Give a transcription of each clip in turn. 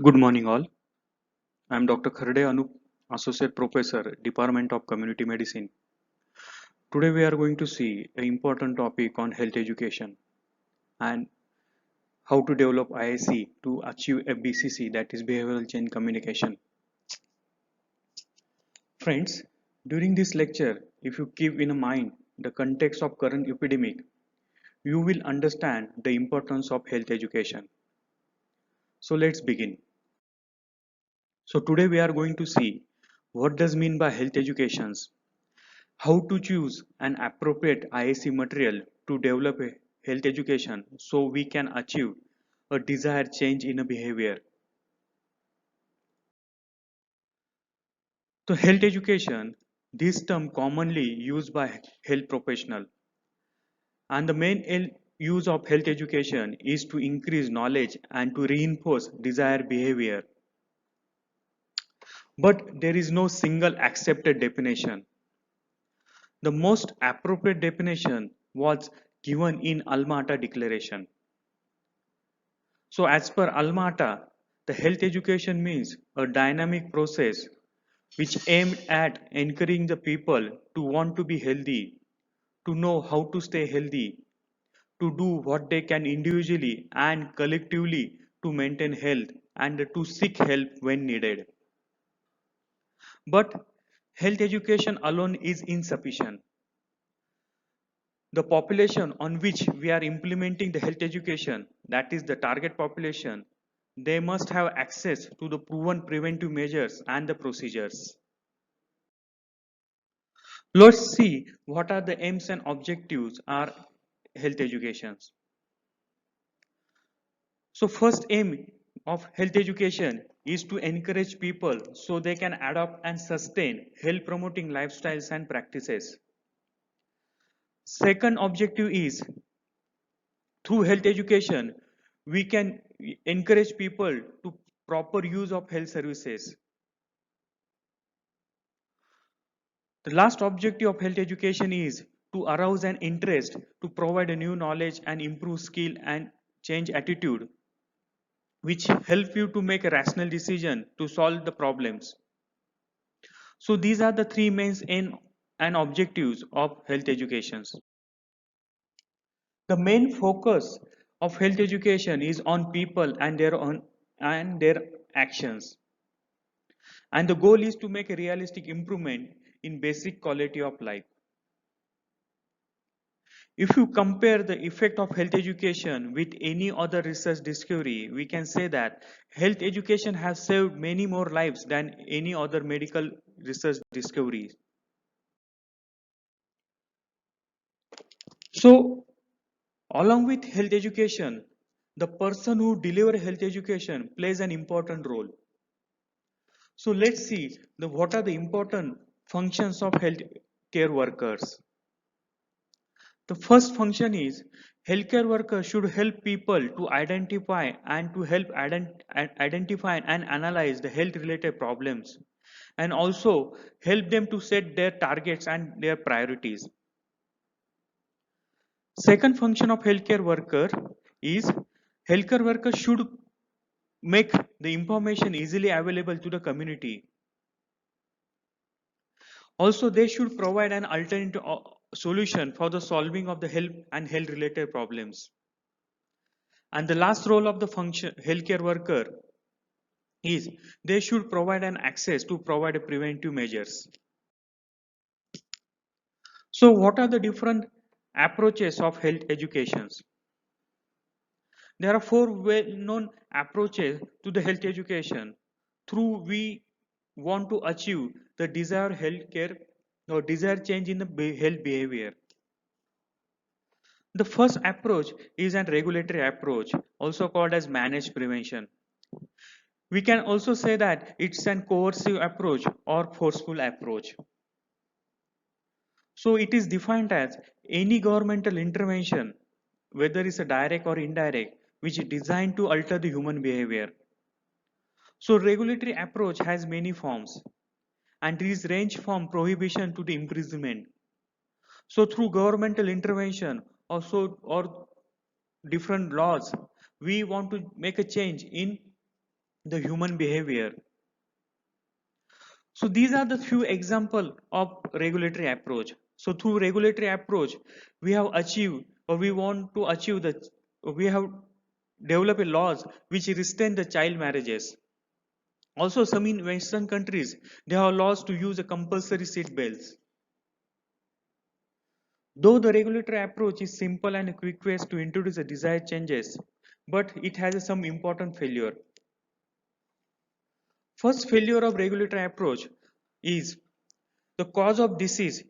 Good morning, all. I am Dr. Kharde Anup, Associate Professor, Department of Community Medicine. Today, we are going to see an important topic on health education and how to develop IIC to achieve FBCC, that is Behavioral Change Communication. Friends, during this lecture, if you keep in mind the context of current epidemic, you will understand the importance of health education. So let's begin. So today we are going to see what does mean by health educations, how to choose an appropriate IAC material to develop a health education so we can achieve a desired change in a behavior. So health education, this term commonly used by health professional, and the main use of health education is to increase knowledge and to reinforce desired behavior. But there is no single accepted definition. The most appropriate definition was given in Alma-Ata Declaration. So as per Alma-Ata, the health education means a dynamic process which aimed at encouraging the people to want to be healthy, to know how to stay healthy, to do what they can individually and collectively to maintain health and to seek help when needed. But health education alone is insufficient. The population on which we are implementing the health education, that is the target population, they must have access to the proven preventive measures and the procedures. Let's see what are the aims and objectives are health educations. So first aim of health education is to encourage people so they can adopt and sustain health promoting lifestyles and practices. Second objective is through health education, we can encourage people to proper use of health services. The last objective of health education is to arouse an interest, to provide a new knowledge and improve skill and change attitude, which help you to make a rational decision to solve the problems. So these are the three main aim and objectives of health educations. The main focus of health education is on people and their actions. And the goal is to make a realistic improvement in basic quality of life. If you compare the effect of health education with any other research discovery, we can say that health education has saved many more lives than any other medical research discoveries. So, along with health education, the person who delivers health education plays an important role. So let's see what are the important functions of health care workers. The first function is healthcare workers should help people to identify and to help identify and analyze the health related problems and also help them to set their targets and their priorities. Second function of healthcare worker is healthcare workers should make the information easily available to the community. Also, they should provide an alternative solution for the solving of the health and health related problems. And the last role of the function healthcare worker is they should provide an access to provide preventive measures. So what are the different approaches of health educations? There are four well-known approaches to the health education through we want to achieve the desired health care or desired change in the health behavior. The first approach is an regulatory approach, also called as managed prevention. We can also say that it's an coercive approach or forceful approach. So it is defined as any governmental intervention, whether it's a direct or indirect, which is designed to alter the human behavior. So regulatory approach has many forms and these range from prohibition to the imprisonment. So through governmental intervention also or different laws, we want to make a change in the human behavior. So these are the few examples of regulatory approach. So through regulatory approach, we have achieved, or we want to achieve the, we have developed laws which restrain the child marriages. Also, some in Western countries, they have laws to use a compulsory seat belts. Though the regulatory approach is simple and a quick ways to introduce the desired changes, but it has some important failure. First failure of regulatory approach is the cause of disease.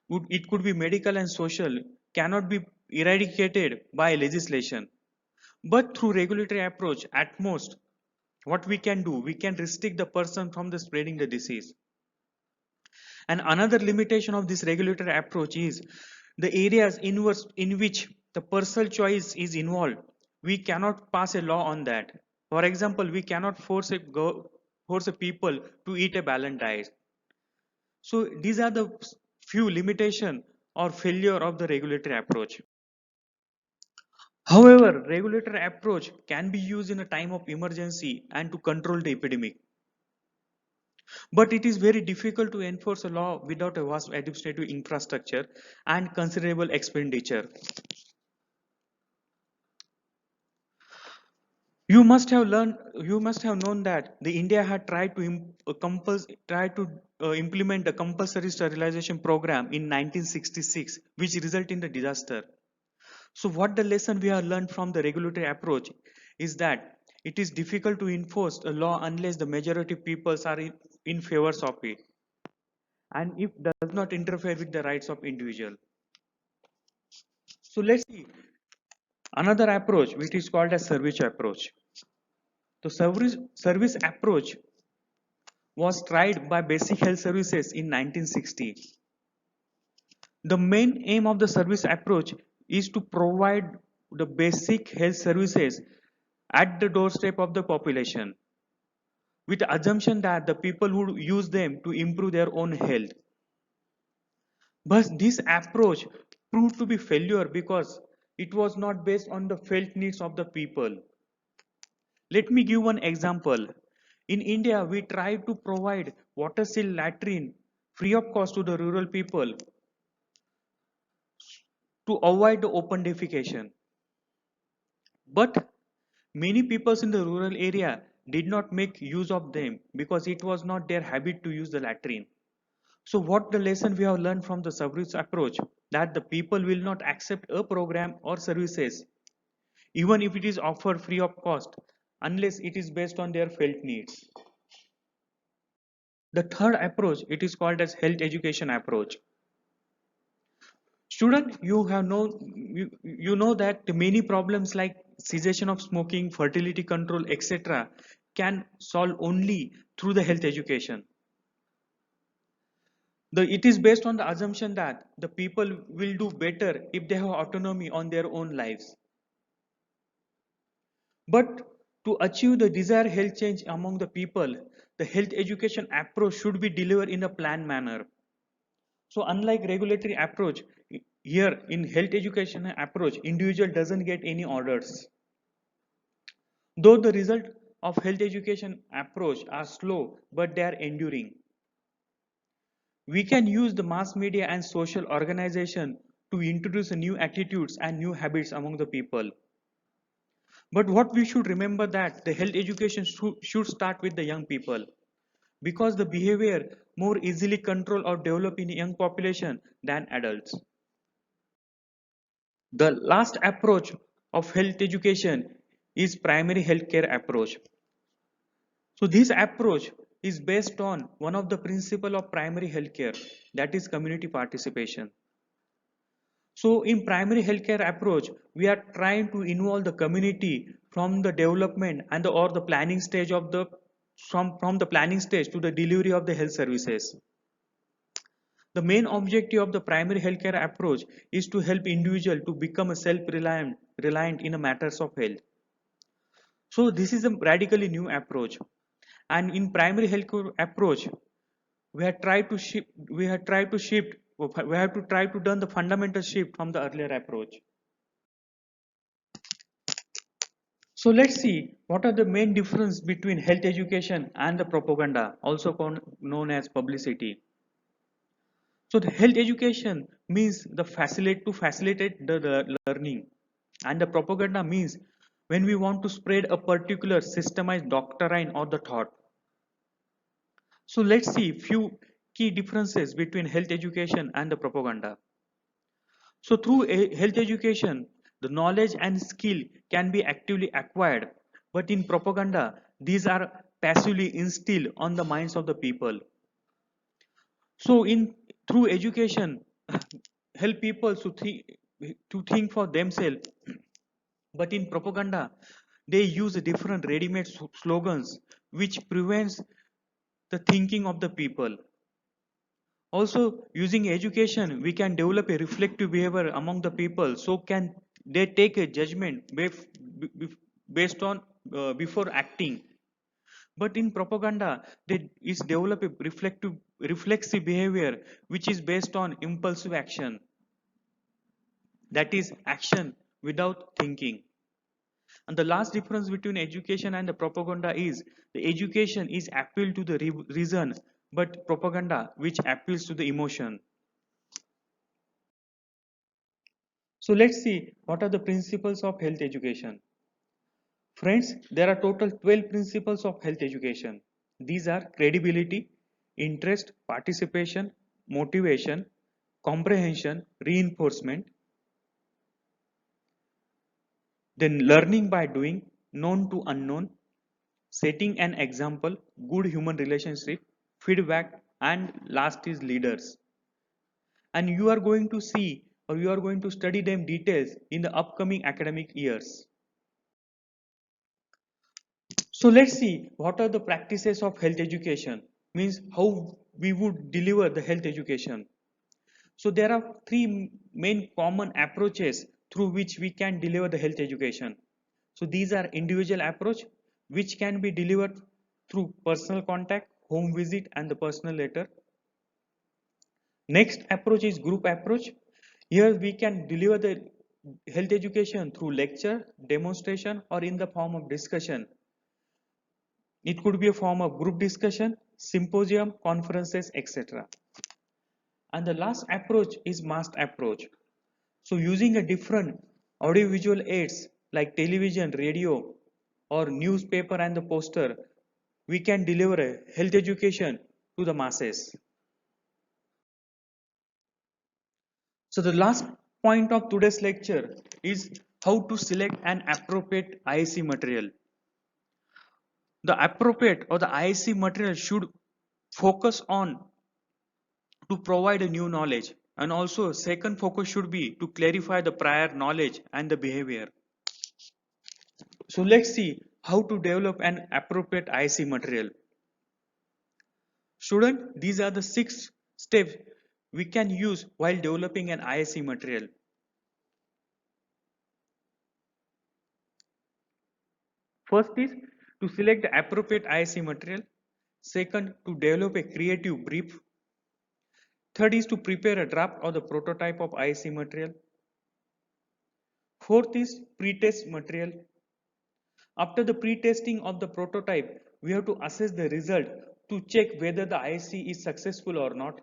It could be medical and social, cannot be eradicated by legislation. But through regulatory approach, at most, what we can do, we can restrict the person from the spreading the disease. And another limitation of this regulatory approach is the areas in which the personal choice is involved. We cannot pass a law on that. For example, we cannot force a people to eat a balanced diet. So these are the few limitation or failure of the regulatory approach. However, regulatory approach can be used in a time of emergency and to control the epidemic. But it is very difficult to enforce a law without a vast administrative infrastructure and considerable expenditure. You must have known that the India had tried to implement a compulsory sterilization program in 1966, which resulted in the disaster. So what the lesson we have learned from the regulatory approach is that it is difficult to enforce a law unless the majority peoples are in favor of it, and if does not interfere with the rights of individual. So let's see another approach which is called as service approach. The service approach was tried by Basic Health Services in 1960. The main aim of the service approach is to provide the basic health services at the doorstep of the population, with the assumption that the people would use them to improve their own health. But this approach proved to be failure because it was not based on the felt needs of the people. Let me give one example. In India, we try to provide water seal latrine free of cost to the rural people to avoid the open defecation. But many people in the rural area did not make use of them because it was not their habit to use the latrine. So what the lesson we have learned from the service approach, that the people will not accept a program or services even if it is offered free of cost unless it is based on their felt needs. The third approach, it is called as health education approach. Student, you know that many problems like cessation of smoking, fertility control, etc. can solve only through the health education. It is based on the assumption that the people will do better if they have autonomy on their own lives. But to achieve the desired health change among the people, the health education approach should be delivered in a planned manner. So unlike regulatory approach, here in health education approach, individual doesn't get any orders. Though the result of health education approach are slow, but they are enduring. We can use the mass media and social organization to introduce new attitudes and new habits among the people. But what we should remember that the health education should start with the young people because the behavior more easily control or develop in young population than adults. The last approach of health education is primary healthcare approach. So this approach is based on one of the principle of primary healthcare, that is community participation. So in primary healthcare approach, we are trying to involve the community from the development and or the planning stage of the from the planning stage to the delivery of the health services. The main objective of the primary healthcare approach is to help individual to become a self-reliant in matters of health. So this is a radically new approach. And in primary healthcare approach, we have tried to shift, we have to try to done the fundamental shift from the earlier approach. So let's see what are the main difference between health education and the propaganda, also known as publicity. So the health education means facilitate the learning, and the propaganda means when we want to spread a particular systemized doctrine or the thought. So let's see few key differences between health education and the propaganda. So through health education, the knowledge and skill can be actively acquired, but in propaganda, these are passively instilled on the minds of the people. So in through education, help people to think for themselves, but in propaganda, they use different ready-made slogans which prevents the thinking of the people. Also, using education, we can develop a reflective behavior among the people. So can they take a judgment based on before acting. But in propaganda, they is develop a reflexive behavior which is based on impulsive action. That is action without thinking. And the last difference between education and the propaganda is the education is appeal to the reason, but propaganda which appeals to the emotion. So let's see what are the principles of health education. Friends, there are total 12 principles of health education. These are credibility, interest, participation, motivation, comprehension, reinforcement, then learning by doing, known to unknown, setting an example, good human relationship, feedback, and last is leaders. And you are going to see or you are going to study them details in the upcoming academic years. So let's see what are the practices of health education, means how we would deliver the health education. So there are three main common approaches through which we can deliver the health education. So these are individual approach which can be delivered through personal contact, home visit and the personal letter. Next approach is group approach. Here we can deliver the health education through lecture, demonstration or in the form of discussion. It could be a form of group discussion, symposium, conferences, etc. And the last approach is massed approach. So using a different audiovisual aids like television, radio, or newspaper and the poster, we can deliver a health education to the masses. So the last point of today's lecture is how to select an appropriate IC material. The appropriate or the IC material should focus on to provide a new knowledge, and also second focus should be to clarify the prior knowledge and the behavior. So let's see how to develop an appropriate IC material. Student, these are the 6 steps we can use while developing an IC material. First is to select the appropriate IC material. Second, to develop a creative brief. Third is to prepare a draft or the prototype of IC material. Fourth is pre-test material. After the pre-testing of the prototype, we have to assess the result to check whether the IC is successful or not.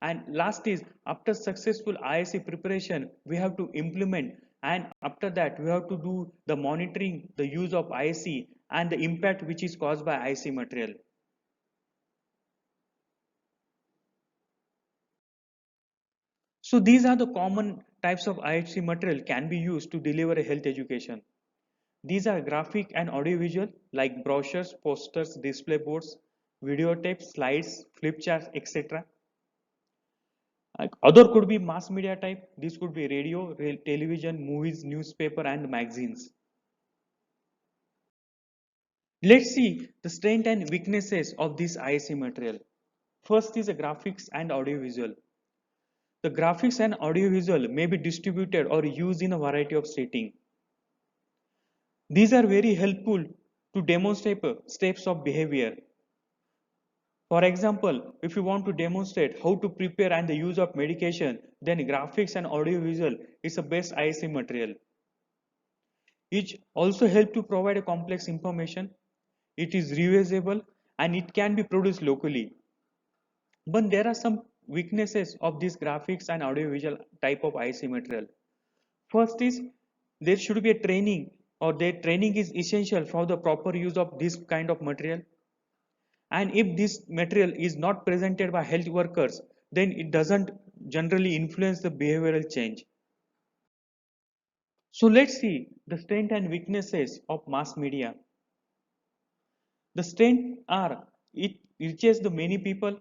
And last is after successful IC preparation, we have to implement, and after that we have to do the monitoring the use of IC and the impact which is caused by IC material. So these are the common types of IC material can be used to deliver a health education. These are graphic and audiovisual like brochures, posters, display boards, videotapes, slides, flip charts, etc. Other could be mass media type. This could be radio, television, movies, newspaper, and magazines. Let's see the strength and weaknesses of this IC material. First is the graphics and audiovisual. The graphics and audiovisual may be distributed or used in a variety of settings. These are very helpful to demonstrate steps of behavior. For example, if you want to demonstrate how to prepare and the use of medication, then graphics and audiovisual is the best IC material. It also help to provide a complex information. It is reusable and it can be produced locally. But there are some weaknesses of these graphics and audiovisual type of IC material. First is there should be a training, or their training is essential for the proper use of this kind of material. And if this material is not presented by health workers, then it doesn't generally influence the behavioral change. So let's see the strength and weaknesses of mass media. The strength are it reaches the many people.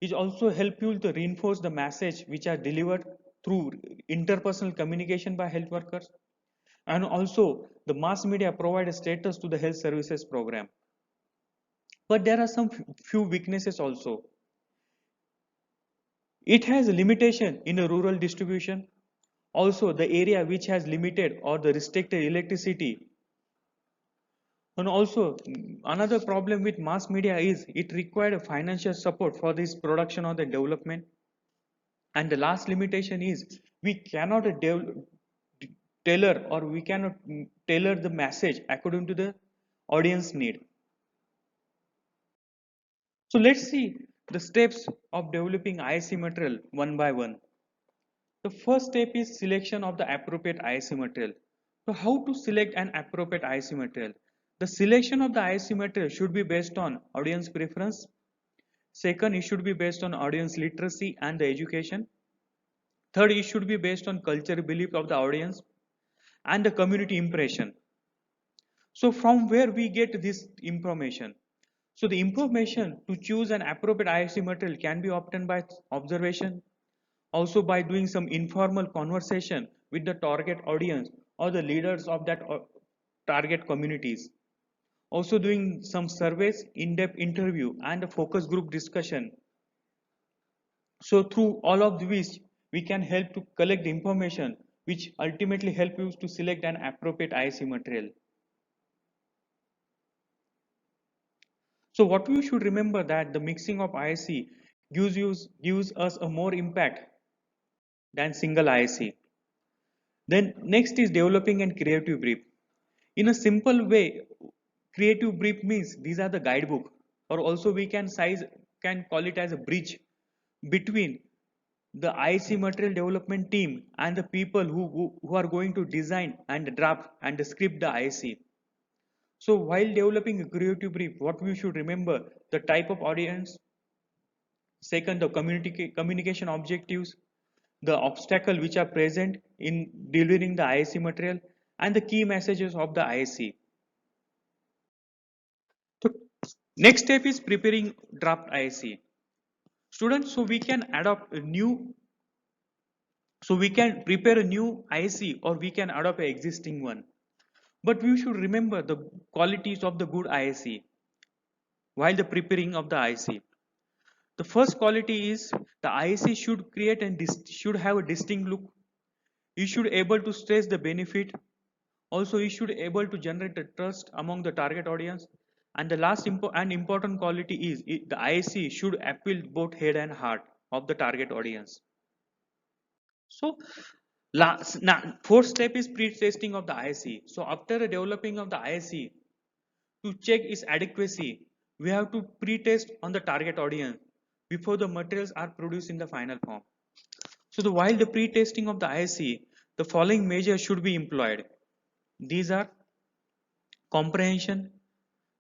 It also help you to reinforce the message which are delivered through interpersonal communication by health workers. And also the mass media provide a status to the health services program. But there are some few weaknesses also. It has a limitation in a rural distribution. Also, the area which has limited or the restricted electricity. And also, another problem with mass media is it required a financial support for this production or the development. And the last limitation is we cannot tailor, or we cannot tailor the message according to the audience need. So let's see the steps of developing IC material one by one. The first step is selection of the appropriate IC material. So how to select an appropriate IC material? The selection of the IC material should be based on audience preference. Second, it should be based on audience literacy and the education. Third, it should be based on cultural belief of the audience and the community impression. So from where we get this information? So the information to choose an appropriate IC material can be obtained by observation, also by doing some informal conversation with the target audience or the leaders of that target communities. Also doing some surveys, in-depth interview and a focus group discussion. So through all of these, we can help to collect the information which ultimately help you to select an appropriate IC material. So what we should remember that the mixing of IC gives us a more impact than single IC. Then next is developing and creative brief. In a simple way, creative brief means these are the guidebook, or also we can call it as a bridge between the IC material development team and the people who are going to design and draft and script the IC. So while developing a creative brief, what we should remember the type of audience, second the communication objectives, the obstacle which are present in delivering the IC material, and the key messages of the IC. So next step is preparing draft IC. Students, so we can prepare a new IC or we can adopt an existing one. But we should remember the qualities of the good IC while the preparing of the IC. The first quality is the IC should create and should have a distinct look. You should able to stress the benefit. Also, you should able to generate the trust among the target audience. And the last important quality is the IC should appeal both head and heart of the target audience. So fourth step is pre-testing of the IC. So after the developing of the IC, to check its adequacy, we have to pre-test on the target audience before the materials are produced in the final form. So while the pre-testing of the IC, the following measures should be employed. These are comprehension,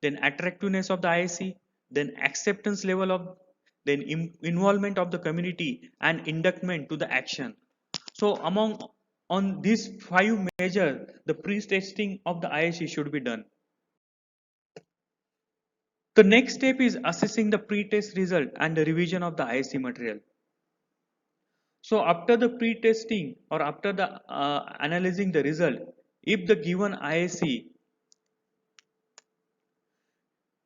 then attractiveness of the IC, then acceptance level of, then involvement of the community and inducement to the action. So on these 5 measures, the pre-testing of the IC should be done. The next step is assessing the pre-test result and the revision of the IC material. So after the pre-testing or after the analyzing the result, if the given IC,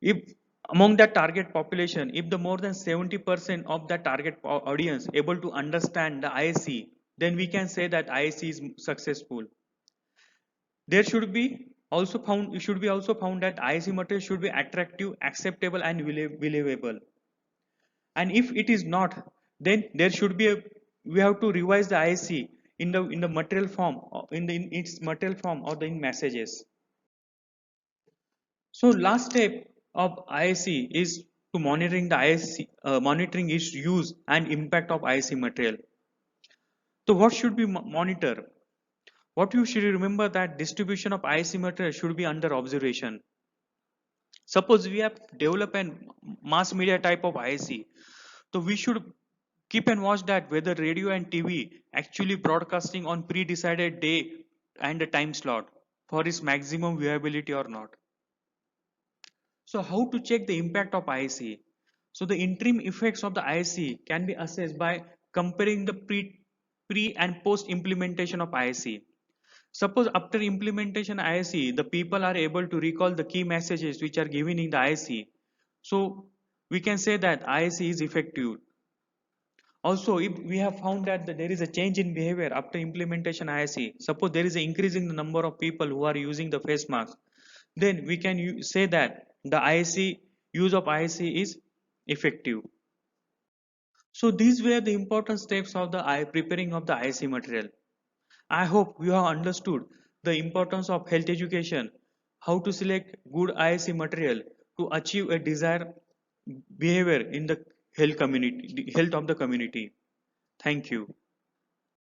if among the target population, if the more than 70% of the target audience able to understand the IC, then we can say that IC is successful. There should be also found, it should be also found that IC material should be attractive, acceptable and believable. And if it is not, then there should be we have to revise the IC in the material form, in its material form or the in messages. So last step of ISC is to monitoring the ISC, monitoring its use and impact of ISC material. So what should we monitor? What you should remember that distribution of ISC material should be under observation. Suppose we have developed a mass media type of ISC, so we should keep and watch that whether radio and TV actually broadcasting on pre-decided day and a time slot for its maximum viability or not. So how to check the impact of ISC? So the interim effects of the ISC can be assessed by comparing the pre and post implementation of ISC. Suppose after implementation ISC, the people are able to recall the key messages which are given in the ISC. So we can say that ISC is effective. Also, if we have found that there is a change in behavior after implementation ISC, suppose there is an increase in the number of people who are using the face mask, then we can say that the ISC use of ISC is effective. So these were the important steps of the preparing of the ISC material. I hope you have understood the importance of health education, how to select good ISC material to achieve a desired behavior in the health community, the health of the community. Thank you.